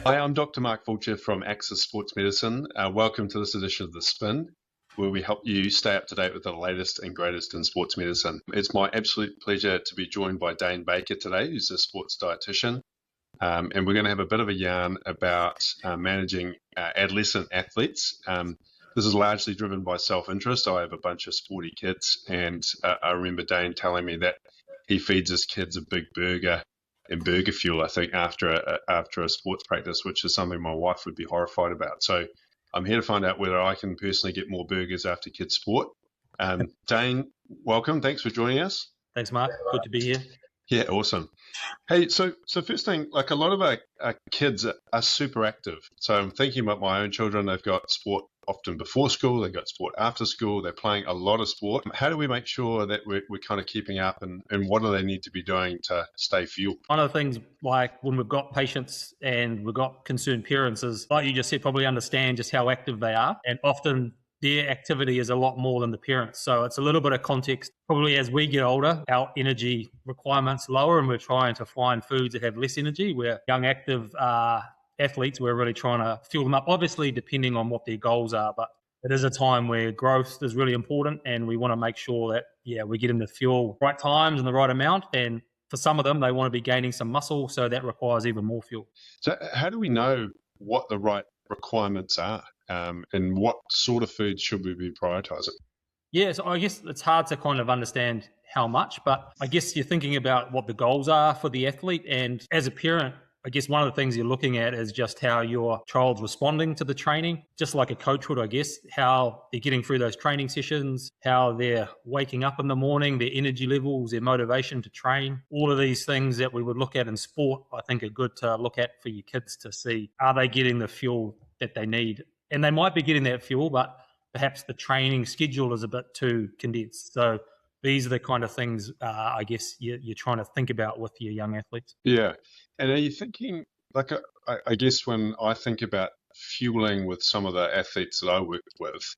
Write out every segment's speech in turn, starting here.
Hi, I'm Dr. Mark Fulcher from Axis Sports Medicine. Welcome to this edition of The Spin, where we help you stay up to date with the latest and greatest in sports medicine. It's my absolute pleasure to be joined by Dane Baker today, who's a sports dietitian. And we're going to have a bit of a yarn about managing adolescent athletes. This is largely driven by self-interest. I have a bunch of sporty kids, and I remember Dane telling me that he feeds his kids a big burger and burger fuel, I think, after a sports practice, which is something my wife would be horrified about. So I'm here to find out whether I can personally get more burgers after kids' sport. Dane, welcome. Thanks for joining us. Thanks, Mark. Good to be here. Yeah, awesome. Hey, so first thing, like a lot of our kids are super active. So I'm thinking about my own children. They've got sport often before school. They've got sport after school. They're playing a lot of sport. How do we make sure that we're kind of keeping up, and what do they need to be doing to stay fueled? One of the things, like when we've got patients and we've got concerned parents, is, like you just said, probably understand just how active they are. And often their activity is a lot more than the parents. So it's a little bit of context. Probably as we get older, our energy requirements lower, and we're trying to find foods that have less energy. Where young active athletes, we're really trying to fuel them up, obviously depending on what their goals are. But it is a time where growth is really important, and we want to make sure that, we get them the fuel right times and the right amount. And for some of them, they want to be gaining some muscle, so that requires even more fuel. So how do we know what the right requirements are, and what sort of foods should we be prioritizing? Yeah, so I guess it's hard to kind of understand how much, but I guess you're thinking about what the goals are for the athlete. And as a parent, I guess one of the things you're looking at is just how your child's responding to the training, just like a coach would, I guess, how they're getting through those training sessions, how they're waking up in the morning, their energy levels, their motivation to train. All of these things that we would look at in sport, I think are good to look at for your kids to see, are they getting the fuel that they need? And they might be getting that fuel, but perhaps the training schedule is a bit too condensed. So these are the kind of things, I guess, you're trying to think about with your young athletes. Yeah. And are you thinking, like, I guess when I think about fueling with some of the athletes that I work with,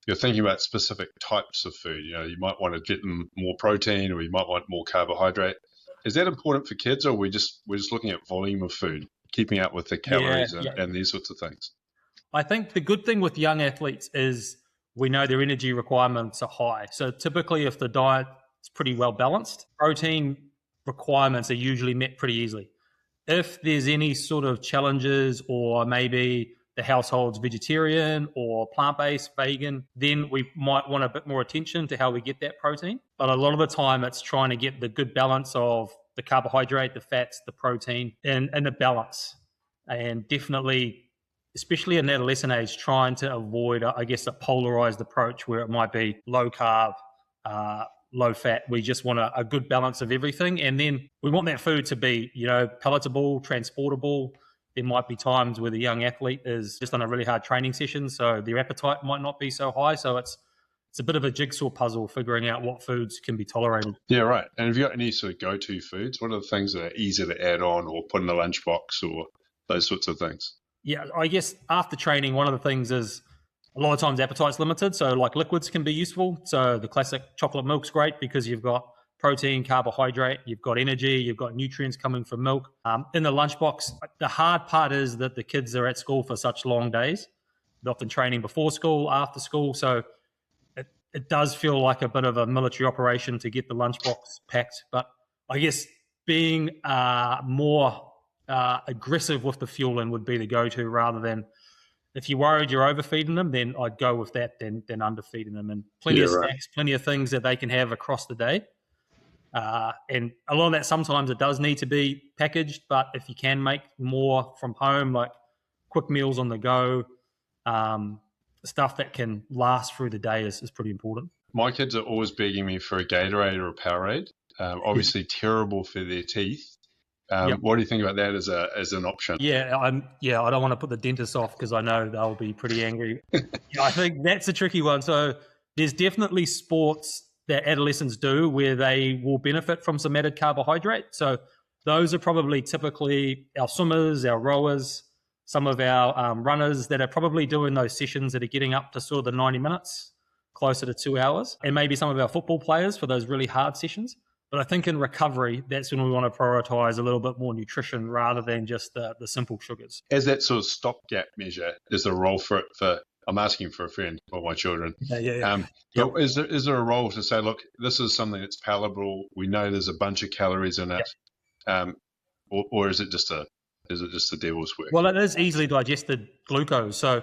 you're thinking about specific types of food. You might want to get them more protein, or you might want more carbohydrate. Is that important for kids, or we're just looking at volume of food, keeping up with the calories and these sorts of things? I think the good thing with young athletes is we know their energy requirements are high. So typically, if the diet is pretty well balanced, protein requirements are usually met pretty easily. If there's any sort of challenges, or maybe the household's vegetarian or plant-based, vegan, then we might want a bit more attention to how we get that protein. But a lot of the time, it's trying to get the good balance of the carbohydrate, the fats, the protein, and the balance. And definitely, especially in adolescent age, trying to avoid, I guess, a polarized approach where it might be low carb, low fat. We just want a good balance of everything. And then we want that food to be, palatable, transportable. There might be times where the young athlete is just on a really hard training session, so their appetite might not be so high. So it's a bit of a jigsaw puzzle figuring out what foods can be tolerated. Yeah, right. And have you got any sort of go-to foods? What are the things that are easy to add on or put in a lunchbox or those sorts of things? Yeah, I guess after training, one of the things is a lot of times appetite's limited. So like liquids can be useful. So the classic chocolate milk's great because you've got protein, carbohydrate, you've got energy, you've got nutrients coming from milk. In the lunchbox, the hard part is that the kids are at school for such long days. They're often training before school, after school. So it does feel like a bit of a military operation to get the lunchbox packed. But I guess being more aggressive with the fueling would be the go-to, rather than, if you're worried you're overfeeding them, then I'd go with that than underfeeding them. And plenty of snacks, plenty of things that they can have across the day. And a lot of that, sometimes it does need to be packaged, but if you can make more from home, like quick meals on the go, stuff that can last through the day is pretty important. My kids are always begging me for a Gatorade or a Powerade. Obviously terrible for their teeth. What do you think about that as an option? I don't want to put the dentist off because I know they'll be pretty angry. I think that's a tricky one. So there's definitely sports that adolescents do where they will benefit from some added carbohydrate. So those are probably typically our swimmers, our rowers, some of our runners that are probably doing those sessions that are getting up to sort of the 90 minutes, closer to 2 hours, and maybe some of our football players for those really hard sessions. But I think in recovery, that's when we want to prioritize a little bit more nutrition rather than just the simple sugars. As that sort of stopgap measure, is there a role for it for, I'm asking for a friend or my children. Yeah. But is there a role to say, look, this is something that's palatable. We know there's a bunch of calories in it. Or is it just the devil's work? Well, it is easily digested glucose. So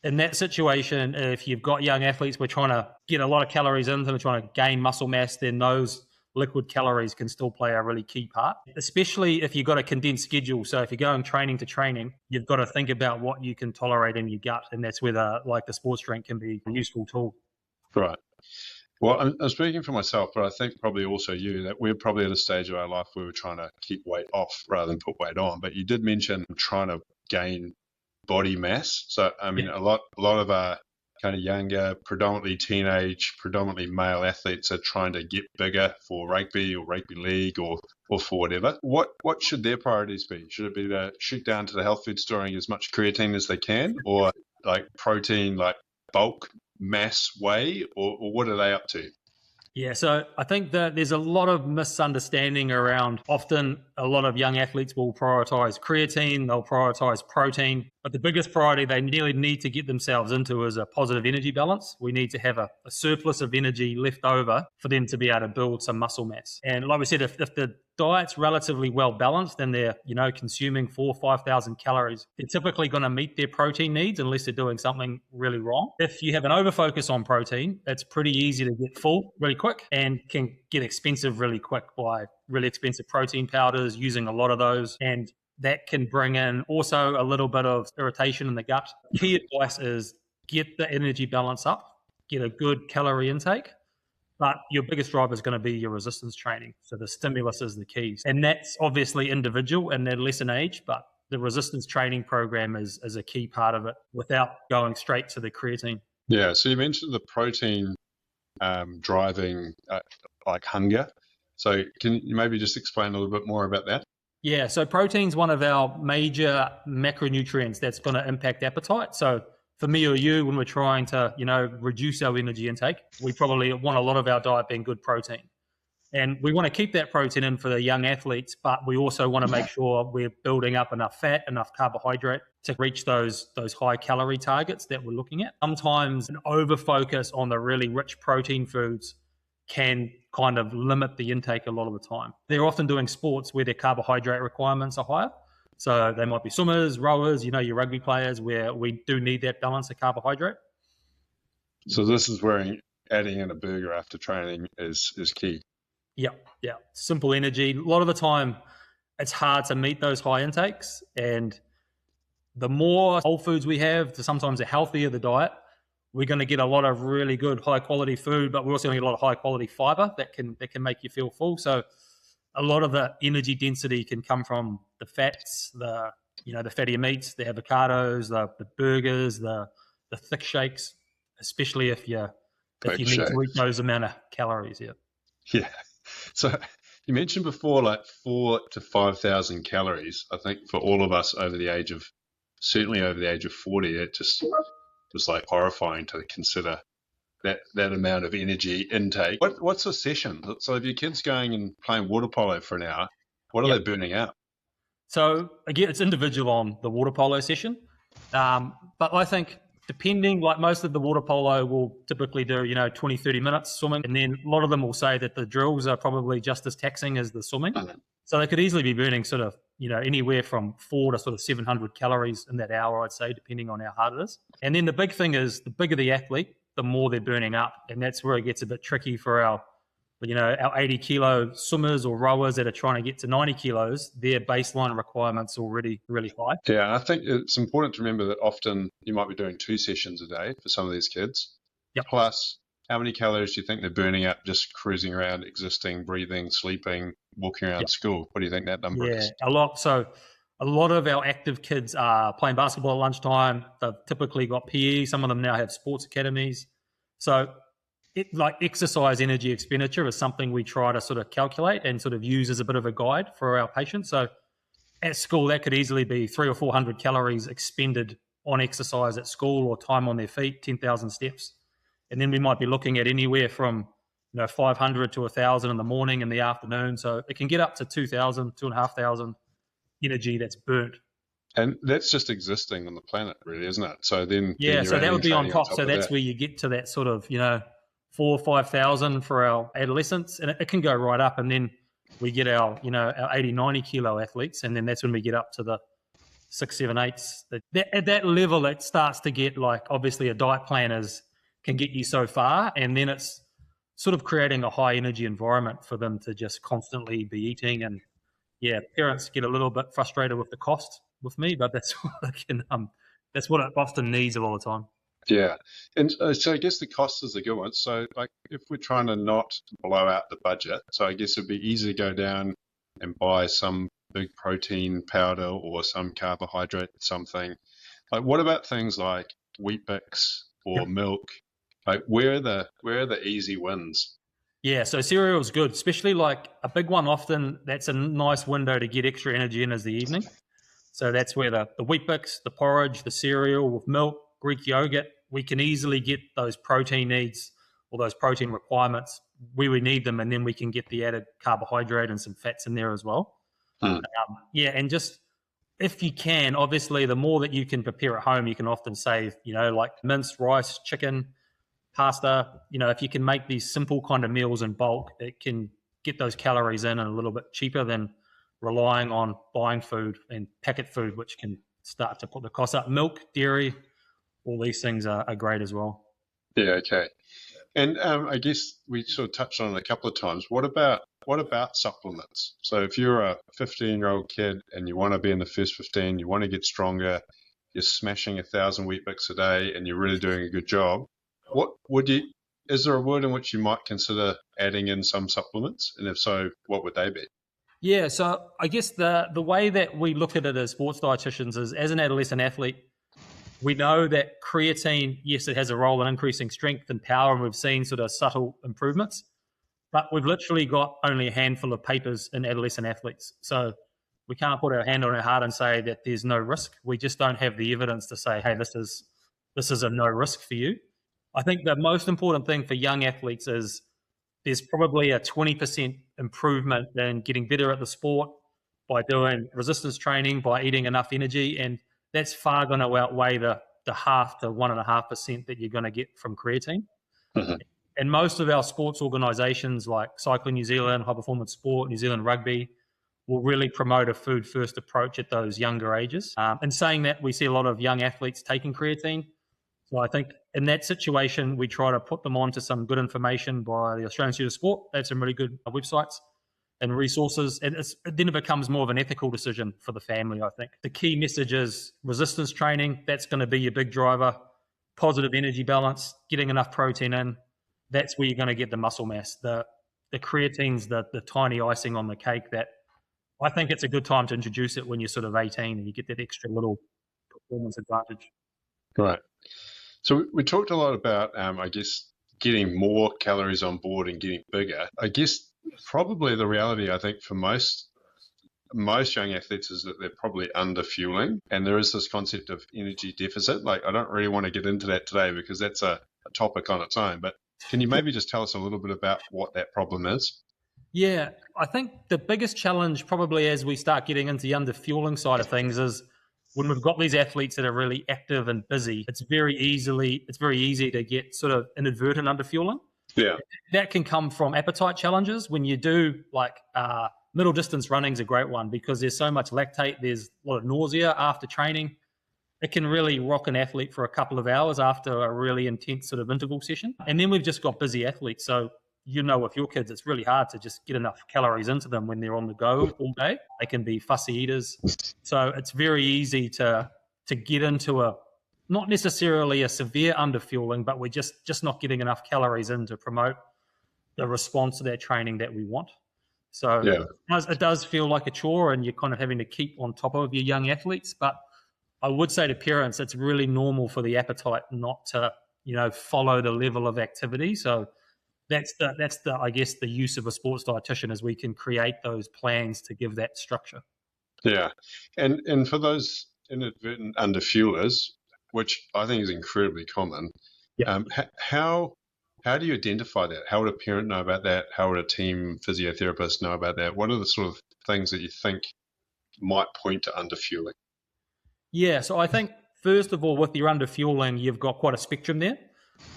in that situation, if you've got young athletes, we're trying to get a lot of calories into them, we're trying to gain muscle mass, then those liquid calories can still play a really key part, especially if you've got a condensed schedule. So if you're going training to training, you've got to think about what you can tolerate in your gut. And that's where the sports drink can be a useful tool. Right. Well, I'm speaking for myself, but I think probably also you, that we're probably at a stage of our life where we're trying to keep weight off rather than put weight on. But you did mention trying to gain body mass. So, I mean, a lot of our kind of younger, predominantly teenage, predominantly male athletes are trying to get bigger for rugby or rugby league or for whatever. What should their priorities be? Should it be to shoot down to the health food store and get as much creatine as they can, or like protein, like bulk mass whey, or what are they up to? Yeah, so I think that there's a lot of misunderstanding around. Often a lot of young athletes will prioritize creatine, they'll prioritize protein, but the biggest priority they really need to get themselves into is a positive energy balance. We need to have a surplus of energy left over for them to be able to build some muscle mass. And like we said, if the diet's relatively well balanced and they're consuming 4,000 or 5,000 calories, they're typically going to meet their protein needs unless they're doing something really wrong. If you have an overfocus on protein, it's pretty easy to get full really quick and can get expensive really quick by really expensive protein powders, using a lot of those, and that can bring in also a little bit of irritation in the gut. Key advice is get the energy balance up, get a good calorie intake, but your biggest driver is going to be your resistance training. So the stimulus is the key. And that's obviously individual and adolescent age, but the resistance training program is a key part of it without going straight to the creatine. Yeah, so you mentioned the protein driving like hunger. So can you maybe just explain a little bit more about that? Yeah, so protein's one of our major macronutrients that's going to impact appetite. So for me or you, when we're trying to, reduce our energy intake, we probably want a lot of our diet being good protein. And we want to keep that protein in for the young athletes, but we also want to make sure we're building up enough fat, enough carbohydrate to reach those high calorie targets that we're looking at. Sometimes an over focus on the really rich protein foods can kind of limit the intake a lot of the time. They're often doing sports where their carbohydrate requirements are higher. So they might be swimmers, rowers, your rugby players, where we do need that balance of carbohydrate. So this is where adding in a burger after training is key. Yeah. Simple energy. A lot of the time, it's hard to meet those high intakes. And the more whole foods we have, sometimes the healthier the diet, we're going to get a lot of really good high quality food, but we're also going to get a lot of high quality fiber that can make you feel full. So a lot of the energy density can come from the fats, the fatty meats, the avocados, the burgers, the thick shakes, especially if you need to eat those amount of calories. Yeah. So you mentioned before, like 4,000 to 5,000 calories. I think for all of us certainly over the age of 40, it just was like horrifying to consider that amount of energy intake. What's a session? So if your kid's going and playing water polo for an hour, what are they burning out? So again, it's individual on the water polo session. But I think depending, like most of the water polo will typically do, 20, 30 minutes swimming. And then a lot of them will say that the drills are probably just as taxing as the swimming. So they could easily be burning sort of, anywhere from 400 to sort of 700 calories in that hour, I'd say, depending on how hard it is. And then the big thing is the bigger the athlete, the more they're burning up. And that's where it gets a bit tricky for our 80 kilo swimmers or rowers that are trying to get to 90 kilos, their baseline requirements are already really high. Yeah, and I think it's important to remember that often you might be doing 2 sessions a day for some of these kids. Yep. Plus, how many calories do you think they're burning up just cruising around, existing, breathing, sleeping, walking around school? What do you think that number is? Yeah, a lot. So a lot of our active kids are playing basketball at lunchtime. They've typically got PE. Some of them now have sports academies. So exercise energy expenditure is something we try to sort of calculate and sort of use as a bit of a guide for our patients. So at school, that could easily be 300 or 400 calories expended on exercise at school or time on their feet, 10,000 steps. And then we might be looking at anywhere from 500 to 1,000 in the morning and the afternoon. So it can get up to 2,000, 2,500 energy that's burnt. And that's just existing on the planet, really, isn't it? So then Yeah, so you're that would be on adding top. So that's that. where you get to that sort of, 4,000 or 5,000 for our adolescents. And it can go right up. And then we get our 80, 90 kilo athletes. And then that's when we get up to the 6, 7, 8s. At that level, it starts to get like, obviously a diet plan can get you so far. And then it's sort of creating a high energy environment for them to just constantly be eating. And yeah, parents get a little bit frustrated with the cost with me, but that's what that's what it often needs a lot of the time. Yeah. And so I guess the cost is a good one. So like if we're trying to not blow out the budget, so I guess it'd be easy to go down and buy some big protein powder or some carbohydrate, something. Like what about things like Wheat Bix or milk? Like where are the easy wins? Yeah, so cereal is good, especially like a big one often that's a nice window to get extra energy in is the evening. So that's where the Wheat Bix, the porridge, the cereal with milk, Greek yogurt, we can easily get those protein needs or those protein requirements where we need them, and then we can get the added carbohydrate and some fats in there as well. Yeah, and just if you can, obviously, the more that you can prepare at home, you can often save, like minced rice, chicken, pasta. If you can make these simple kind of meals in bulk, it can get those calories in a little bit cheaper than relying on buying food and packet food, which can start to put the cost up. Milk, dairy, all these things are great as well. Yeah, okay. And I guess we sort of touched on it a couple of times. What about supplements? So if you're a 15-year-old kid and you want to be in the first 15, you want to get stronger, you're smashing 1,000 Wheat Bix a day, and you're really doing a good job. Is there a world in which you might consider adding in some supplements? And if so, what would they be? Yeah, so I guess the way that we look at it as sports dietitians is, as an adolescent athlete, we know that creatine, yes, it has a role in increasing strength and power, and we've seen sort of subtle improvements, but we've literally got only a handful of papers in adolescent athletes. So we can't put our hand on our heart and say that there's no risk. We just don't have the evidence to say, hey, this is a no risk for you. I think the most important thing for young athletes is there's probably a 20% improvement in getting better at the sport by doing resistance training, by eating enough energy, and that's far going to outweigh the 0.5 to 1.5% that you're going to get from creatine. Mm-hmm. And most of our sports organisations like Cycling New Zealand, High Performance Sport, New Zealand Rugby will really promote a food-first approach at those younger ages. In saying that, we see a lot of young athletes taking creatine. So I think in that situation, we try to put them onto some good information by the Australian Institute of Sport. They have some really good websites and resources. And then it becomes more of an ethical decision for the family, I think. The key message is resistance training. That's going to be your big driver. Positive energy balance, getting enough protein in. That's where you're going to get the muscle mass. The creatine's the tiny icing on the cake that I think it's a good time to introduce it when you're sort of 18 and you get that extra little performance advantage. Right. So we talked a lot about, I guess, getting more calories on board and getting bigger. I guess probably the reality, I think, for most young athletes is that they're probably under fueling, and there is this concept of energy deficit. Like, I don't really want to get into that today because that's a topic on its own, but can you maybe just tell us a little bit about what that problem is? Yeah, I think the biggest challenge probably as we start getting into the under fueling side of things is when we've got these athletes that are really active and busy, it's very easy to get sort of inadvertent under fueling. Yeah. That can come from appetite challenges. When you do like middle distance running is a great one because there's so much lactate, there's a lot of nausea after training. It can really rock an athlete for a couple of hours after a really intense sort of interval session. And then we've just got busy athletes. So with your kids, it's really hard to just get enough calories into them when they're on the go all day. They can be fussy eaters. So it's very easy to get into not necessarily a severe underfueling, but we're just not getting enough calories in to promote the response to that training that we want. So it does feel like a chore and you're kind of having to keep on top of your young athletes. But I would say to parents, it's really normal for the appetite not to, follow the level of activity. So that's the I guess the use of a sports dietitian is we can create those plans to give that structure. Yeah, and for those inadvertent underfuelers, which I think is incredibly common, how How do you identify that? How would a parent know about that? How would a team physiotherapist know about that? What are the sort of things that you think might point to underfueling? Yeah, so I think first of all, with your underfueling, you've got quite a spectrum there.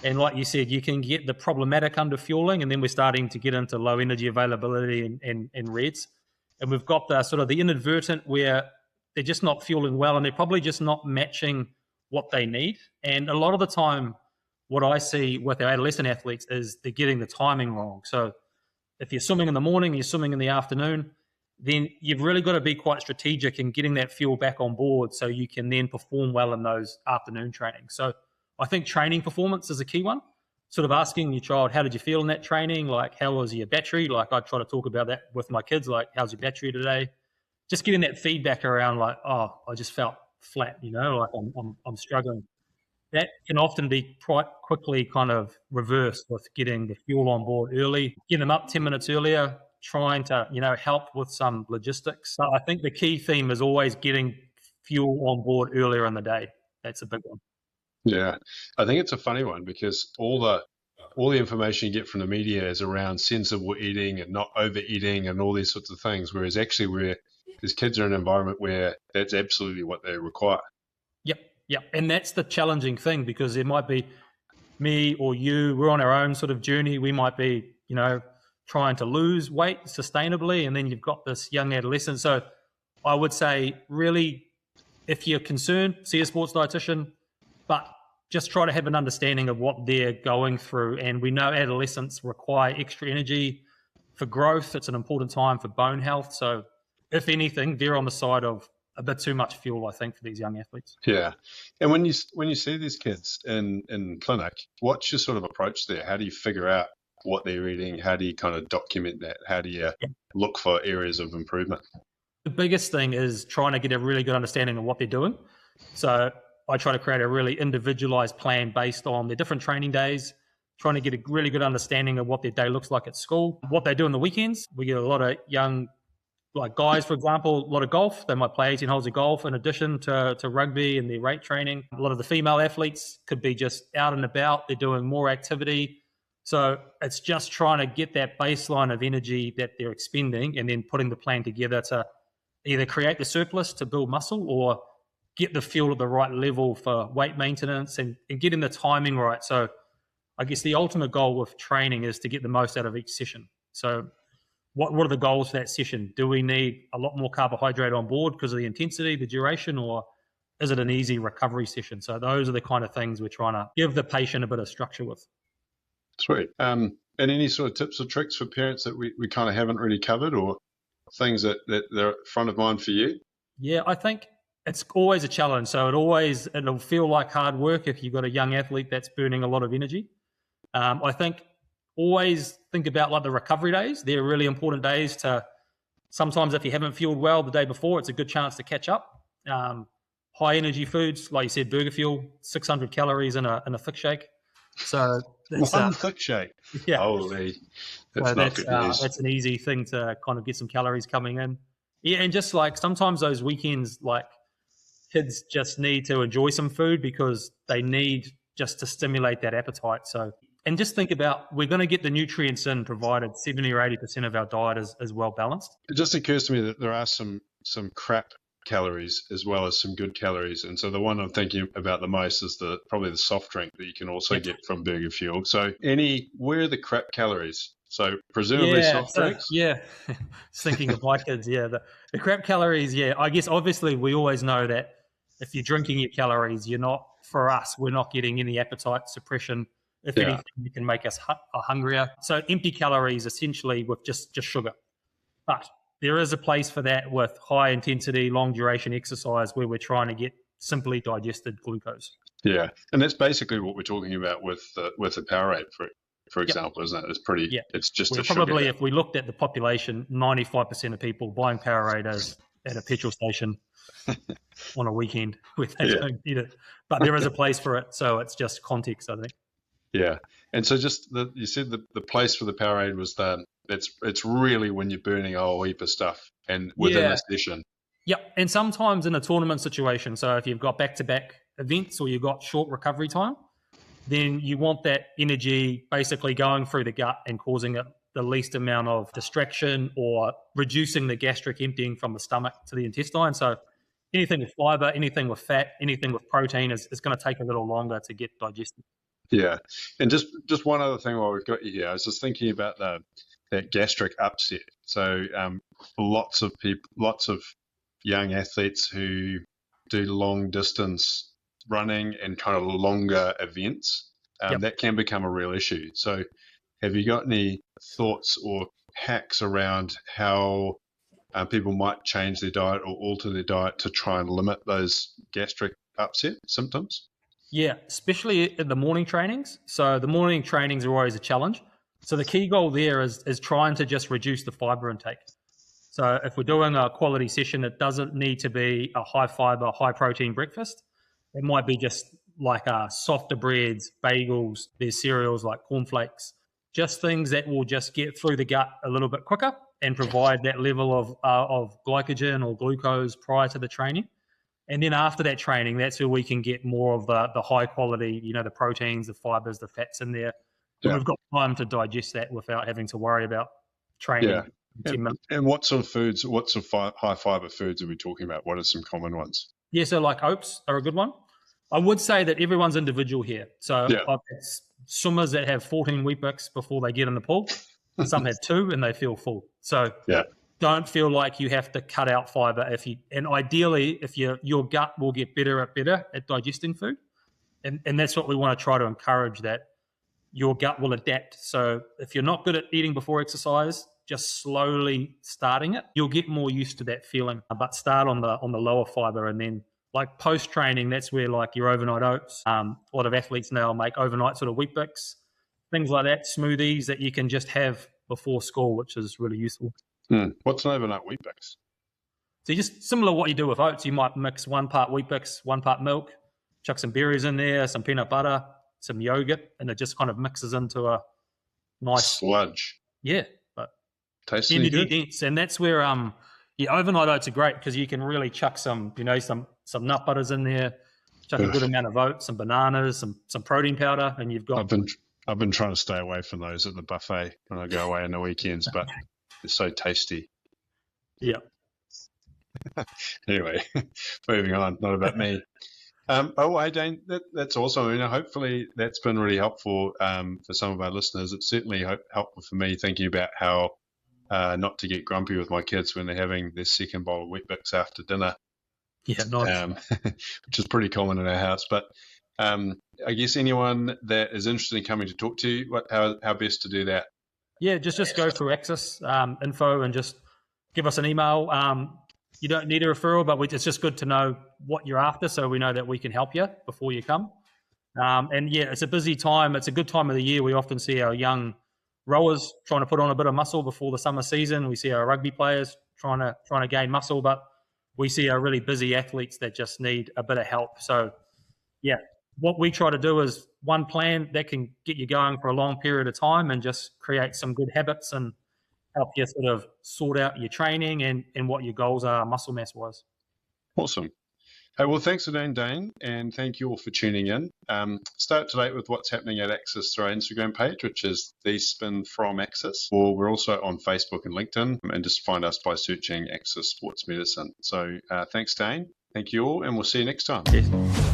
And like you said, you can get the problematic underfueling, and then we're starting to get into low energy availability and reds. And we've got the sort of the inadvertent where they're just not fueling well and they're probably just not matching what they need. And a lot of the time, what I see with our adolescent athletes is they're getting the timing wrong. So if you're swimming in the morning, you're swimming in the afternoon, then you've really got to be quite strategic in getting that fuel back on board so you can then perform well in those afternoon trainings. So I think training performance is a key one. Sort of asking your child, how did you feel in that training? Like, how was your battery? Like, I try to talk about that with my kids, like, how's your battery today? Just getting that feedback around, like, oh, I just felt flat, like I'm struggling. That can often be quite quickly kind of reversed with getting the fuel on board early, getting them up 10 minutes earlier, trying to, help with some logistics. So I think the key theme is always getting fuel on board earlier in the day. That's a big one. Yeah, I think it's a funny one because all the information you get from the media is around sensible eating and not overeating and all these sorts of things, whereas actually these kids are in an environment where that's absolutely what they require. Yep. And that's the challenging thing, because it might be me or you, we're on our own sort of journey. We might be, trying to lose weight sustainably, and then you've got this young adolescent. So I would say, really, if you're concerned, see a sports dietitian, but just try to have an understanding of what they're going through. And we know adolescents require extra energy for growth. It's an important time for bone health. So if anything, they're on the side of a bit too much fuel, I think, for these young athletes. Yeah. And when you see these kids in clinic, what's your sort of approach there? How do you figure out what they're eating? How do you kind of document that? How do you look for areas of improvement? The biggest thing is trying to get a really good understanding of what they're doing. So I try to create a really individualized plan based on their different training days, trying to get a really good understanding of what their day looks like at school, what they do on the weekends. We get a lot of young, like guys, for example, a lot of golf. They might play 18 holes of golf in addition to rugby and their rate training. A lot of the female athletes could be just out and about. They're doing more activity. So it's just trying to get that baseline of energy that they're expending and then putting the plan together to either create the surplus to build muscle or get the fuel at the right level for weight maintenance and getting the timing right. So I guess the ultimate goal with training is to get the most out of each session. So what are the goals for that session? Do we need a lot more carbohydrate on board because of the intensity, the duration, or is it an easy recovery session? So those are the kind of things we're trying to give the patient a bit of structure with. Sweet. And any sort of tips or tricks for parents that we kind of haven't really covered, or things that are front of mind for you? Yeah, I think it's always a challenge. So it'll feel like hard work if you've got a young athlete that's burning a lot of energy. I think always think about like the recovery days. They're really important days to, sometimes if you haven't fueled well the day before, it's a good chance to catch up. High energy foods, like you said, burger fuel, 600 calories in a thick shake. So one thick shake. Yeah. Holy, that's an easy thing to kind of get some calories coming in. Yeah, and just like sometimes those weekends, like kids just need to enjoy some food because they need just to stimulate that appetite. So, and just think about, we're going to get the nutrients in provided 70 or 80% of our diet is well balanced. It just occurs to me that there are some crap calories as well as some good calories, and so the one I'm thinking about the most is probably the soft drink that you can also get from burger fuel. So where are the crap calories? So presumably soft drinks? Yeah, thinking of my kids, the crap calories, I guess obviously we always know that if you're drinking your calories, we're not getting any appetite suppression. If anything, it can make us hungrier. So empty calories essentially with just sugar. But there is a place for that with high intensity, long duration exercise where we're trying to get simply digested glucose. Yeah, and that's basically what we're talking about with the Powerade, for example, isn't it? It's pretty. Yeah. It's just probably, if we looked at the population, 95% of people buying Powerade at a petrol station on a weekend where they don't eat it. But there is a place for it, so it's just context, I think. Yeah, and so you said the place for the Powerade was it's really when you're burning a whole heap of stuff and within a session. Yep, and sometimes in a tournament situation, so if you've got back-to-back events or you've got short recovery time, then you want that energy basically going through the gut and causing it the least amount of distraction or reducing the gastric emptying from the stomach to the intestine. So anything with fiber, anything with fat, anything with protein is going to take a little longer to get digested. Yeah. And just one other thing while we've got you here, I was just thinking about that gastric upset. So lots of young athletes who do long distance running and kind of longer events, that can become a real issue. So have you got any thoughts or hacks around how people might change their diet or alter their diet to try and limit those gastric upset symptoms? Yeah, especially in the morning trainings. So the morning trainings are always a challenge. So the key goal there is trying to just reduce the fiber intake. So if we're doing a quality session, it doesn't need to be a high fiber, high protein breakfast. It might be just like softer breads, bagels, there's cereals like cornflakes, just things that will just get through the gut a little bit quicker and provide that level of glycogen or glucose prior to the training. And then after that training, that's where we can get more of the high quality, the proteins, the fibers, the fats in there. And we've got time to digest that without having to worry about training. Yeah. And what sort of high fiber foods are we talking about? What are some common ones? Yeah, so like oats are a good one. I would say that everyone's individual here. So I've had swimmers that have 14 Weet-Bix before they get in the pool. Some have 2 and they feel full. So don't feel like you have to cut out fiber. And ideally, if your gut will get better at digesting food. And that's what we want to try to encourage, that your gut will adapt. So if you're not good at eating before exercise, just slowly starting it, you'll get more used to that feeling. But start on the lower fiber, and then like post training, that's where like your overnight oats. A lot of athletes now make overnight sort of Weet-Bix, things like that, smoothies that you can just have before school, which is really useful. What's an overnight Weet-Bix? So just similar to what you do with oats, you might mix 1 part Weet-Bix, 1 part milk, chuck some berries in there, some peanut butter, some yogurt, and it just kind of mixes into a nice sludge. Yeah, but tasty, energy dense, and that's where overnight oats are great because you can really chuck some nut butters in there, chuck a good amount of oats, some bananas, some protein powder, and you've got. I've been trying to stay away from those at the buffet when I go away on the weekends, but they're so tasty. Yeah. Anyway, moving on. Not about me. Hey, Dane, that's awesome. I mean, hopefully that's been really helpful for some of our listeners. It's certainly helpful for me thinking about how not to get grumpy with my kids when they're having their second bowl of Weet-Bix after dinner. Yeah, nice. Which is pretty common in our house. But I guess anyone that is interested in coming to talk to you, how best to do that? Yeah, just go through Access info and just give us an email. You don't need a referral, but it's just good to know what you're after so we know that we can help you before you come. And yeah, it's a busy time. It's a good time of the year. We often see our young rowers trying to put on a bit of muscle before the summer season. We see our rugby players trying to gain muscle, but we see our really busy athletes that just need a bit of help. So yeah, what we try to do is one plan that can get you going for a long period of time and just create some good habits and help you sort of sort out your training and what your goals are muscle mass wise. Awesome. Hey, well, thanks again, Dane, and thank you all for tuning in. Stay up to date with what's happening at Access through our Instagram page, which is The Spin from Access, or we're also on Facebook and LinkedIn, and just find us by searching Access Sports Medicine. So thanks, Dane. Thank you all, and we'll see you next time. Yes.